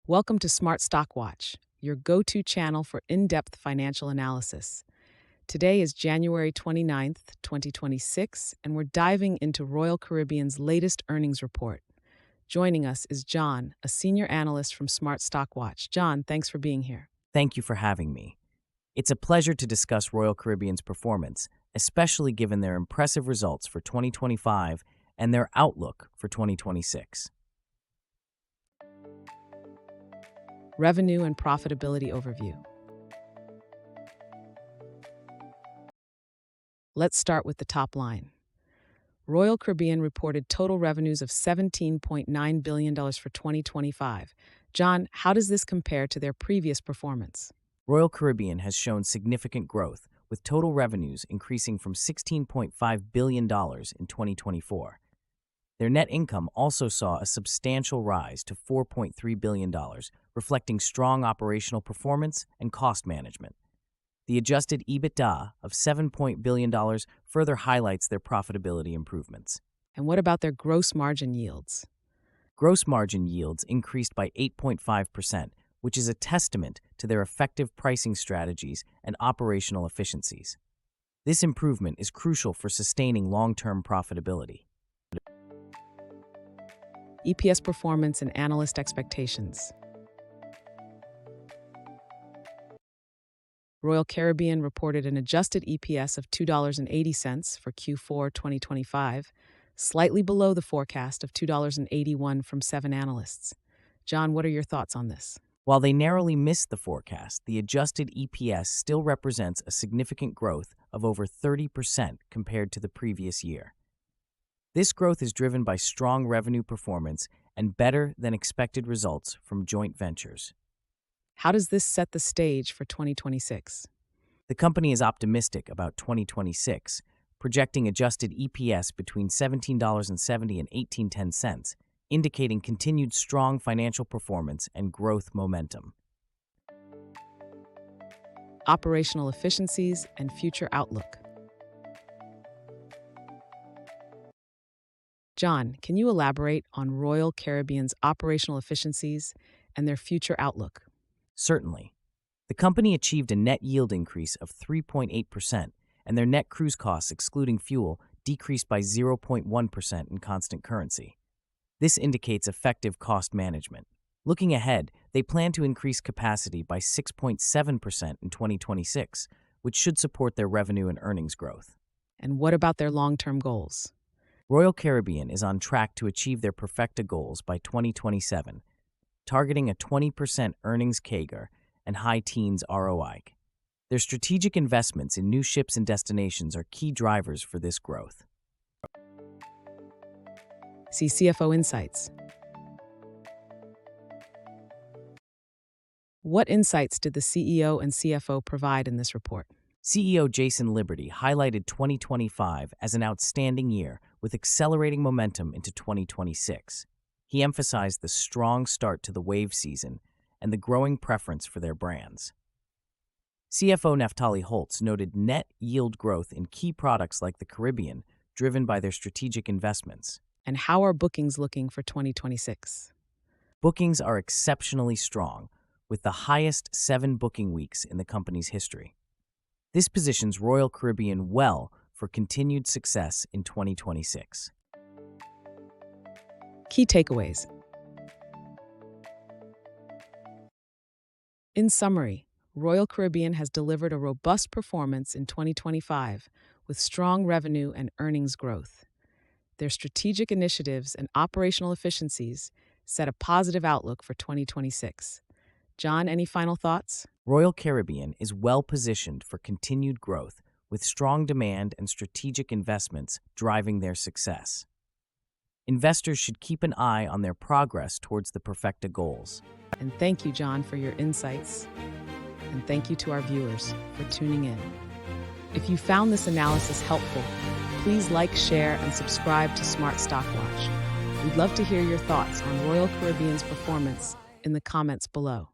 Welcome to Smart Stock Watch, your go-to channel for in-depth financial analysis. Today is January 29th, 2026, and we're diving into Royal Caribbean's latest earnings report. Joining us is John, a senior analyst from Smart Stock Watch. John, thanks for being here. Thank you for having me. It's a pleasure to discuss Royal Caribbean's performance, especially given their impressive results for 2025 and their outlook for 2026. Revenue and profitability overview. Let's start with the top line. Royal Caribbean reported total revenues of $17.9 billion for 2025. John, how does this compare to their previous performance? Royal Caribbean has shown significant growth, with total revenues increasing from $16.5 billion in 2024. Their net income also saw a substantial rise to $4.3 billion, reflecting strong operational performance and cost management. The adjusted EBITDA of $7 billion further highlights their profitability improvements. And what about their gross margin yields? Gross margin yields increased by 8.5%, which is a testament to their effective pricing strategies and operational efficiencies. This improvement is crucial for sustaining long-term profitability. EPS performance and analyst expectations. Royal Caribbean reported an adjusted EPS of $2.80 for Q4 2025, slightly below the forecast of $2.81 from 7 analysts. John, what are your thoughts on this? While they narrowly missed the forecast, the adjusted EPS still represents a significant growth of over 30% compared to the previous year. This growth is driven by strong revenue performance and better-than-expected results from joint ventures. How does this set the stage for 2026? The company is optimistic about 2026, projecting adjusted EPS between $17.70 and $18.10, indicating continued strong financial performance and growth momentum. Operational efficiencies and future outlook. John, can you elaborate on Royal Caribbean's operational efficiencies and their future outlook? Certainly. The company achieved a net yield increase of 3.8%, and their net cruise costs excluding fuel decreased by 0.1% in constant currency. This indicates effective cost management. Looking ahead, they plan to increase capacity by 6.7% in 2026, which should support their revenue and earnings growth. And what about their long-term goals? Royal Caribbean is on track to achieve their Perfecta goals by 2027, targeting a 20% earnings CAGR and high teens ROI. Their strategic investments in new ships and destinations are key drivers for this growth. See CFO Insights. What insights did the CEO and CFO provide in this report? CEO Jason Liberty highlighted 2025 as an outstanding year with accelerating momentum into 2026. He emphasized the strong start to the wave season and the growing preference for their brands. CFO Naftali Holtz noted net yield growth in key products like the Caribbean, driven by their strategic investments. And how are bookings looking for 2026? Bookings are exceptionally strong, with the highest 7 booking weeks in the company's history. This positions Royal Caribbean well for continued success in 2026. Key takeaways. In summary, Royal Caribbean has delivered a robust performance in 2025 with strong revenue and earnings growth. Their strategic initiatives and operational efficiencies set a positive outlook for 2026. John, any final thoughts? Royal Caribbean is well positioned for continued growth, with strong demand and strategic investments driving their success. Investors should keep an eye on their progress towards the Perfecta goals. And thank you, John, for your insights. And thank you to our viewers for tuning in. If you found this analysis helpful, please like, share, and subscribe to Smart Stock Watch. We'd love to hear your thoughts on Royal Caribbean's performance in the comments below.